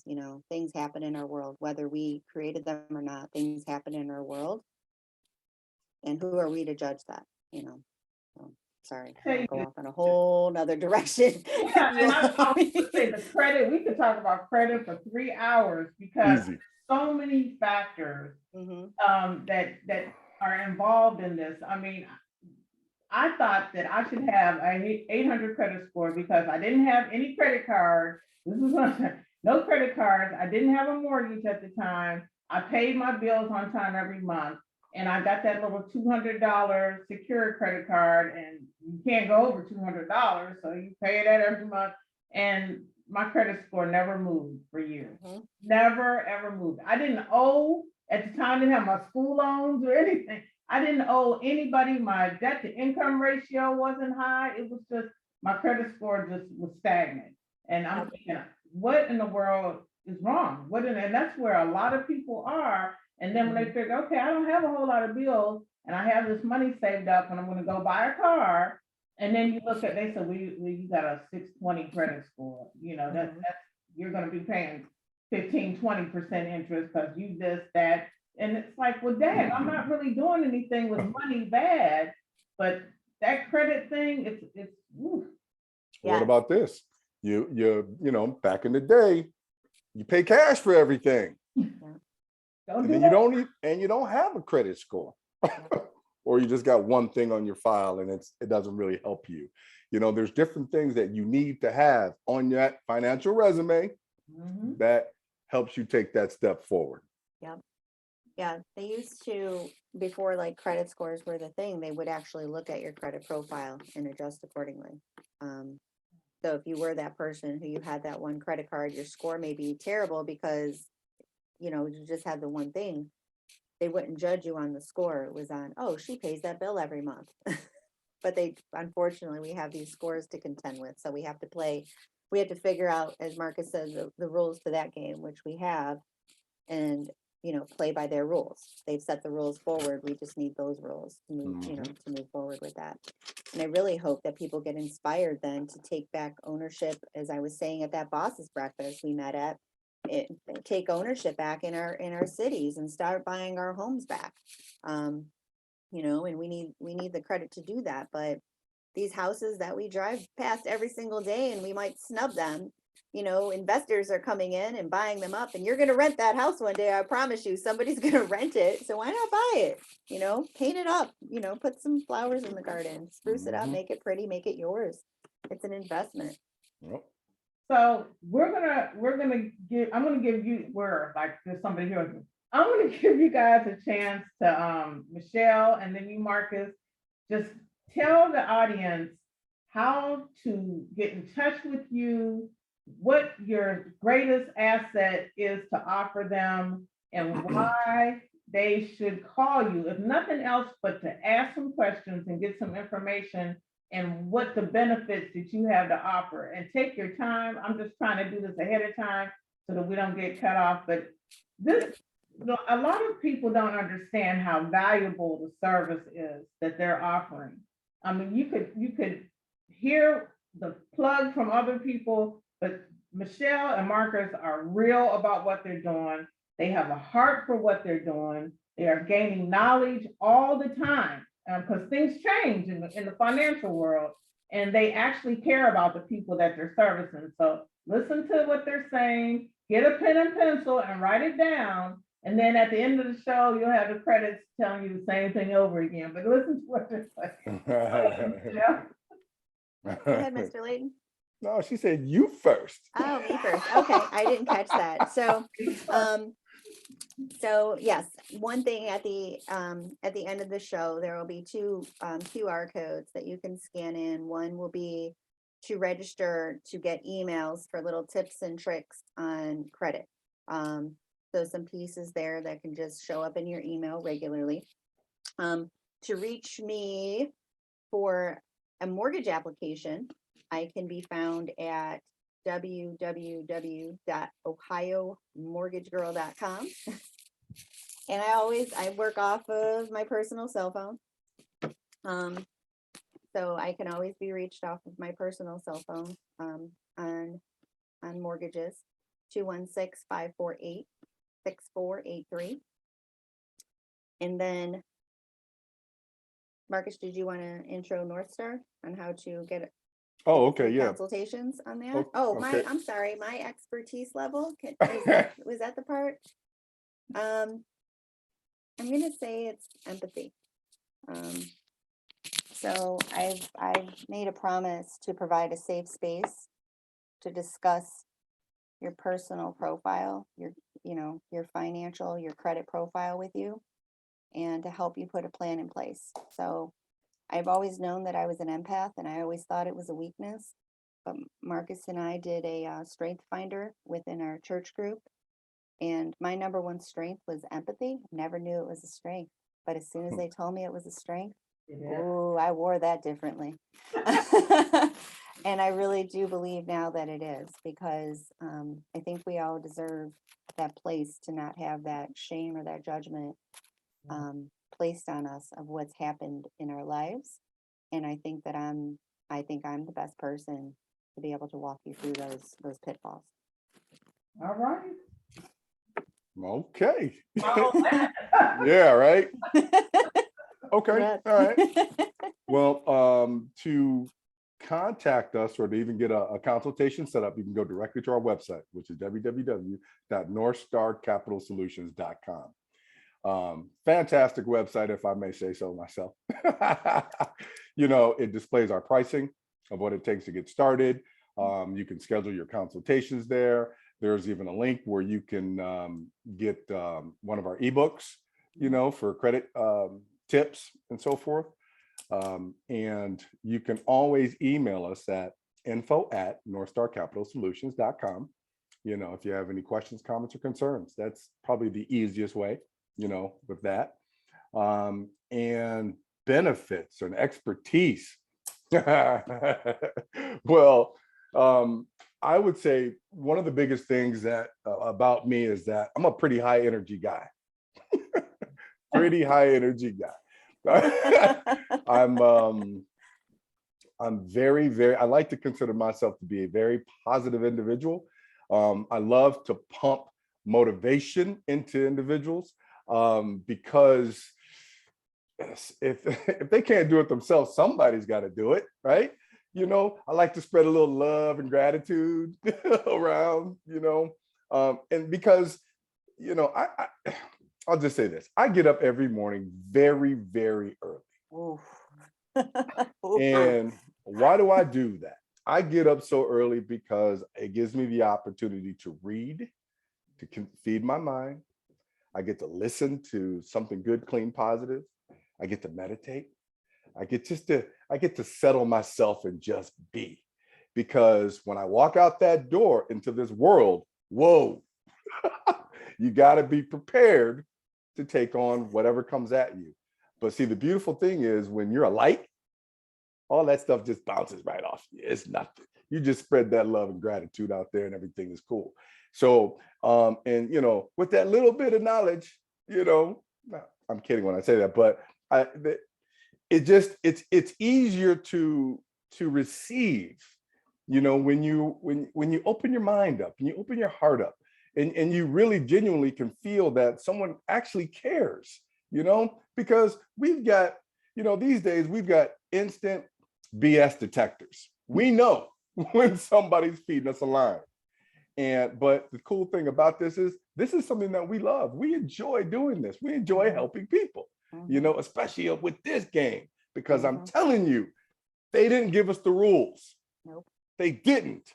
Things happen in our world, whether we created them or not. Things happen in our world, and who are we to judge that? So, sorry, I'll go off in a whole nother direction. Yeah, and I would say the credit, we could talk about credit for 3 hours because Easy. so many factors Mhm. that are involved in this. I mean, I thought that I should have an 800 credit score because I didn't have any credit cards. This is no credit cards. I didn't have a mortgage at the time. I paid my bills on time every month. And I got that little $200 secured credit card, and you can't go over $200. So you pay that every month. And my credit score never moved for years. Never, ever moved. I didn't owe at the time, I didn't have my school loans or anything. I didn't owe anybody. My debt to income ratio wasn't high. It was just my credit score just was stagnant. And I'm thinking, what in the world is wrong? And that's where a lot of people are. And then when they figure, okay, I don't have a whole lot of bills and I have this money saved up and I'm going to go buy a car. And then you look at, they said, you got a 620 credit score. That's you're going to be paying 15-20% interest because you this, that. And it's like, well, dang, I'm not really doing anything with money bad, but that credit thing, it's. What about this? Back in the day, you pay cash for everything. And then you don't have a credit score. Or you just got one thing on your file and it doesn't really help you. There's different things that you need to have on that financial resume that helps you take that step forward. Yep. Yeah, they used to, before like credit scores were the thing, they would actually look at your credit profile and adjust accordingly. So if you were that person who you had that one credit card, your score may be terrible because, you just had the one thing. They wouldn't judge you on the score. It was on, oh, she pays that bill every month. But unfortunately, we have these scores to contend with. So we have to figure out, as Marcus says, the rules to that game, which we have, and play by their rules. They've set the rules forward. We just need those rules to move, to move forward with that. And I really hope that people get inspired then to take back ownership, as I was saying at that bosses breakfast we met at, take ownership back in our cities and start buying our homes back. And we need the credit to do that. But these houses that we drive past every single day and we might snub them, investors are coming in and buying them up, and you're going to rent that house one day. I promise you, somebody's going to rent it. So why not buy it? Paint it up, put some flowers in the garden, spruce it up, make it pretty, make it yours. It's an investment. Yep. So I'm gonna give you, there's somebody here. I'm gonna give you guys a chance to Michelle and then you, Marcus, just tell the audience how to get in touch with you, what your greatest asset is to offer them, and why they should call you, if nothing else but to ask some questions and get some information and what the benefits that you have to offer. And take your time. I'm just trying to do this ahead of time so that we don't get cut off. But a lot of people don't understand how valuable the service is that they're offering. I mean, you could hear the plug from other people, but Michelle and Marcus are real about what they're doing. They have a heart for what they're doing. They are gaining knowledge all the time because things change in the financial world, and they actually care about the people that they're servicing. So listen to what they're saying, get a pen and pencil and write it down, And then at the end of the show, you'll have the credits telling you the same thing over again, but listen to what they're saying. Yeah. Go ahead, Mr. Layton. No, she said you first. Oh, me first. Okay, I didn't catch that. So yes, one thing at the end of the show, there will be two QR codes that you can scan in. One will be to register to get emails for little tips and tricks on credit. So some pieces there that can just show up in your email regularly. To reach me for a mortgage application, I can be found at www.ohiomortgagegirl.com. And I work off of my personal cell phone. So I can always be reached off of my personal cell phone on mortgages, 216-548-6483. And then, Marcus, did you want to intro North Star on how to get Oh, okay, yeah. consultations on that? Oh, okay. I'm sorry, my expertise level was that the part? I'm gonna say it's empathy. So I've made a promise to provide a safe space to discuss your personal profile, your financial, your credit profile with you, and to help you put a plan in place. So I've always known that I was an empath, and I always thought it was a weakness. But Marcus and I did a strength finder within our church group, and my number one strength was empathy. Never knew it was a strength, but as soon as they told me it was a strength, oh, I wore that differently. And I really do believe now that it is, because I think we all deserve that place to not have that shame or that judgment placed on us of what's happened in our lives. And I think I'm the best person to be able to walk you through those pitfalls. All right. Okay. Yeah, right. Okay. Yes. All right. Well, to contact us or to even get a consultation set up, you can go directly to our website, which is www.northstarcapitalsolutions.com. Fantastic website, if I may say so myself. It displays our pricing of what it takes to get started. You can schedule your consultations there. There's even a link where you can get one of our ebooks, for credit tips and so forth. And you can always email us at info@northstarcapitalsolutions.com. If you have any questions, comments, or concerns, that's probably the easiest way, with that. And benefits and expertise. Well, I would say one of the biggest things that about me is that I'm a pretty high energy guy. Pretty high energy guy. I'm very, very, I like to consider myself to be a very positive individual. I love to pump motivation into individuals because if they can't do it themselves, somebody's got to do it, right? I like to spread a little love and gratitude around, and because, I'll just say this. I get up every morning very, very early. And why do I do that? I get up so early because it gives me the opportunity to read, to feed my mind. I get to listen to something good, clean, positive. I get to meditate. I get to settle myself and just be. Because when I walk out that door into this world, whoa, you got to be prepared to take on whatever comes at you. But see, the beautiful thing is when you're a light, all that stuff just bounces right off you. It's nothing. You just spread that love and gratitude out there and everything is cool. So, and with that little bit of knowledge, I'm kidding when I say that, but it's easier to receive, when you open your mind up and you open your heart up and you really genuinely can feel that someone actually cares, because we've got, these days we've got instant BS detectors. We know when somebody's feeding us a line. But the cool thing about this is something that we love. We enjoy doing this. We enjoy helping people, you know, especially with this game, because I'm telling you, they didn't give us the rules. Nope. They didn't.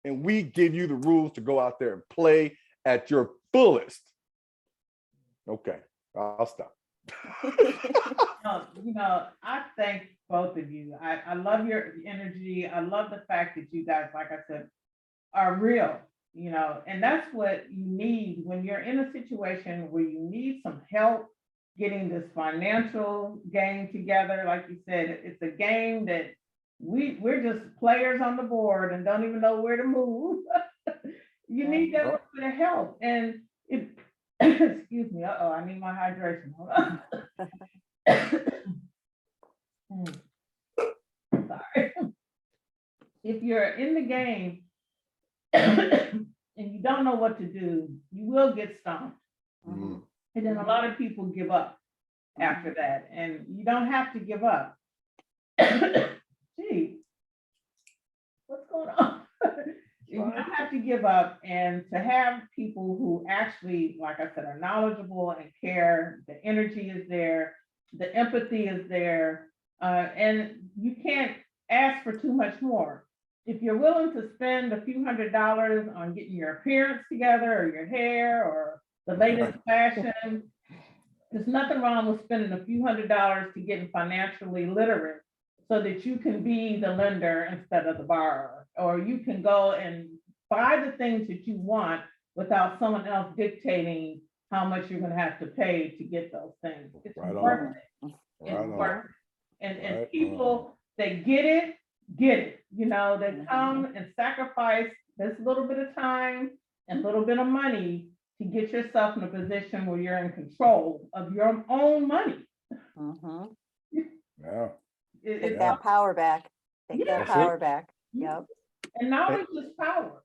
And we give you the rules to go out there and play at your fullest. Okay, I'll stop. You know, I thank both of you. I love your energy. I love the fact that you guys, like I said, are real, you know, and that's what you need when you're in a situation where you need some help getting this financial game together. Like you said, it's a game that we're just players on the board and don't even know where to move. You need that little bit of help. And if, excuse me, I need my hydration. Hold on. Sorry. If you're in the game and you don't know what to do, you will get stomped. And then a lot of people give up after that, and you don't have to give up. Gee, what's going on? You don't have to give up, and to have people who actually, like I said, are knowledgeable and care, the energy is there, the empathy is there, and you can't ask for too much more. If you're willing to spend a few $100s on getting your appearance together or your hair or the latest fashion, there's nothing wrong with spending a few $100s to getting financially literate so that you can be the lender instead of the borrower, or you can go and buy the things that you want without someone else dictating how much you're going to have to pay to get those things. It's worth it. It's worth it. And people that get it, you know, they come and sacrifice this little bit of time and little bit of money to get yourself in a position where you're in control of your own money. Yeah. Take that power back. Take that power back. Yep. And knowledge is power.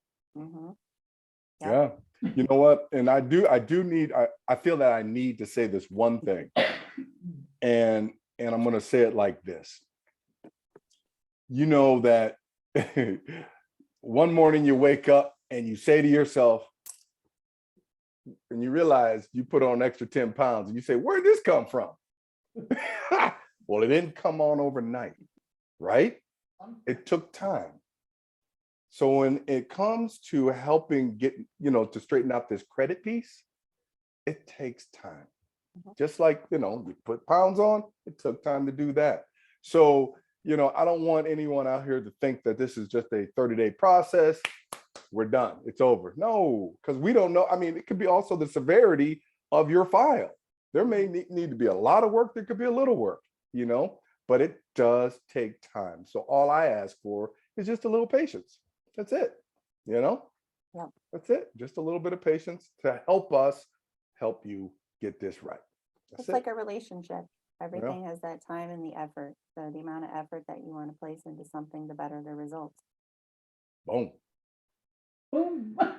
Yeah. You know what? And I feel that I need to say this one thing. And I'm going to say it like this. You know that one morning you wake up and you say to yourself, and you realize you put on an extra 10 pounds and you say, where'd this come from? Well, it didn't come on overnight, right? It took time. So when it comes to helping get, you know, to straighten out this credit piece, it takes time. Just like, you know, you put pounds on, it took time to do that. So, you know, I don't want anyone out here to think that this is just a 30-day process. We're done. It's over. No, because we don't know. I mean, it could be also the severity of your file. There may need to be a lot of work. There could be a little work, you know, but it does take time. So all I ask for is just a little patience. That's it. You know, that's it. Just a little bit of patience to help us help you get this right. It's like a relationship. Everything has that time and the effort. So the amount of effort that you want to place into something, the better the results. Boom. Boom. All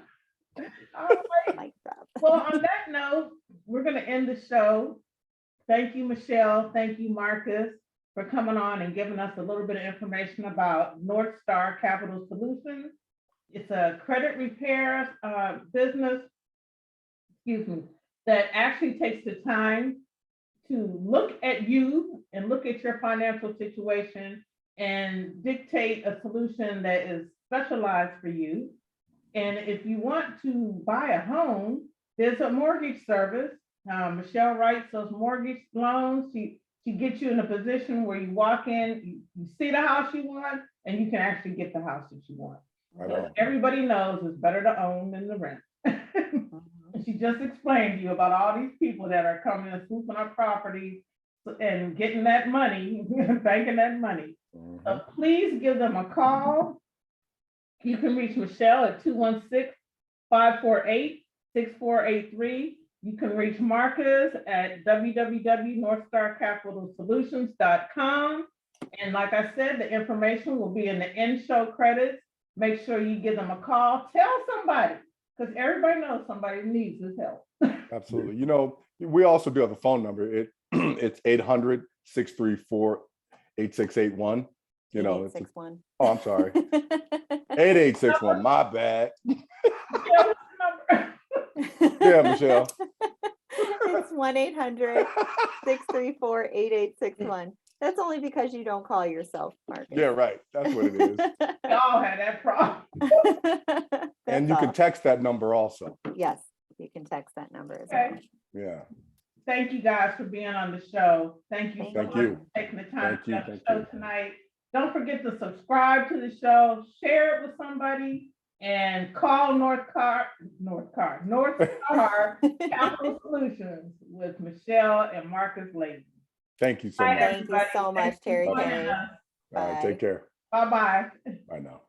right. Well, on that note, we're going to end the show. Thank you, Michelle. Thank you, Marcus, for coming on and giving us a little bit of information about North Star Capital Solutions. It's a credit repair business, that actually takes the time to look at you and look at your financial situation and dictate a solution that is specialized for you. And if you want to buy a home, there's a mortgage service. Michelle writes those mortgage loans. She gets you in a position where you walk in, you see the house you want, and you can actually get the house that you want. Everybody knows it's better to own than to rent. She just explained to you about all these people that are coming and swooping up properties and getting that money, banking that money. So please give them a call. You can reach Michelle at 216-548-6483. You can reach Marcus at www.northstarcapitalsolutions.com. And like I said, the information will be in the end show credits. Make sure you give them a call. Tell somebody, because everybody knows somebody needs this help. Absolutely. You know, we also do have a phone number. It's 800-634-8681. You know, 861. Oh, I'm sorry. 8861, my bad. Michelle, what's the number? Yeah, Michelle. It's 1-800-634-8861. That's only because you don't call yourself, Marcus. Yeah, right. That's what it is. We all had that problem. And you can text that number also. Yes, you can text that number as Okay. well. Yeah. Thank you guys for being on the show. Thank you so Thank much you. for taking the time Thank to you, have the thank show you. tonight. Don't forget to subscribe to the show, share it with somebody, and call North Star Capital Solutions with Michelle and Marcus Layton. Thank you so Bye, much. Thank you everybody. so much, Thanks for Terry joining Kay. us. All right, Bye. take care. Bye-bye. Bye now.